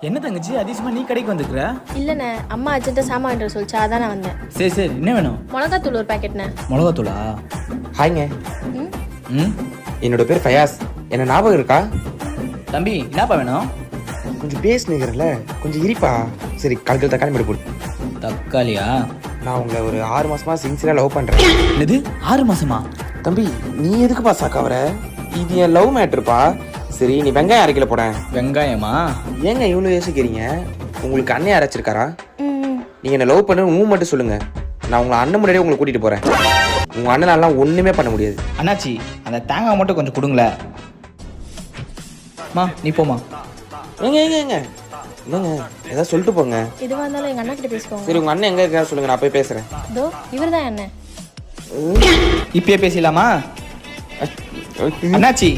என்ன தங்கச்சி அதிசயமா நீ கடைக்கு வந்துக்கிற? இல்லைண்ணே, அம்மா அர்ஜென்ட்டாக சாமான் வாங்கிட்டு சொல்லிச்சா, அதான் நான் வந்தேன். சரி சரி, என்ன வேணும்? மிளகாத்தூள் ஒரு பேக்கெட்ண்ணே. மிளகாத்தூளா? ஹாய்ங்க, ம் ம் என்னோட பேர் ஃபயாஸ். என்ன ஞாபகம் இருக்கா? தம்பி என்னப்பா வேணும்? கொஞ்சம் பேசுனீங்கல்ல, கொஞ்சம் இரிப்பா. சரி, காலத்தில் தக்காளி மட்டும் போடு. தக்காளியா? நான் உங்களை ஒரு 6 மாசமா சின்சியராக லவ் பண்ணுறேன். என்னது 6 மாசமா? தம்பி, நீ எதுக்குப்பா சாக்காவற? இது என் லவ் மேட்ருப்பா. சரி, நீ வெங்காயம் அரைக்கல போடேன். வெங்காயமா? ஏங்க இவ்வளோ யோசிக்கிறீங்க? உங்களுக்கு அண்ணன் அரைச்சிருக்காரா? ம் நீங்கள் என்ன லவ் பண்ணு மட்டும் சொல்லுங்க. நான் உங்களை அண்ணன் முன்னாடியே உங்களை கூட்டிகிட்டு போகிறேன். உங்கள் அண்ணனாலாம் ஒன்றுமே பண்ண முடியாது. அண்ணாச்சி அந்த தேங்காய் மட்டும் கொஞ்சம் கொடுங்களேன். மா நீ போமா. ஏங்க ஏங்க ஏங்க என்னங்க ஏதாவது சொல்லிட்டு போங்க. எதுவாக இருந்தாலும் எங்கள் அண்ணா கிட்ட பேசிக்கோங்க. சரி, உங்கள் அண்ணன் எங்கே இருக்கா சொல்லுங்க, நான் போய் பேசுகிறேன். இதோ இவர் தான் அண்ணன். இப்பயே பேசலாமா? அண்ணாச்சி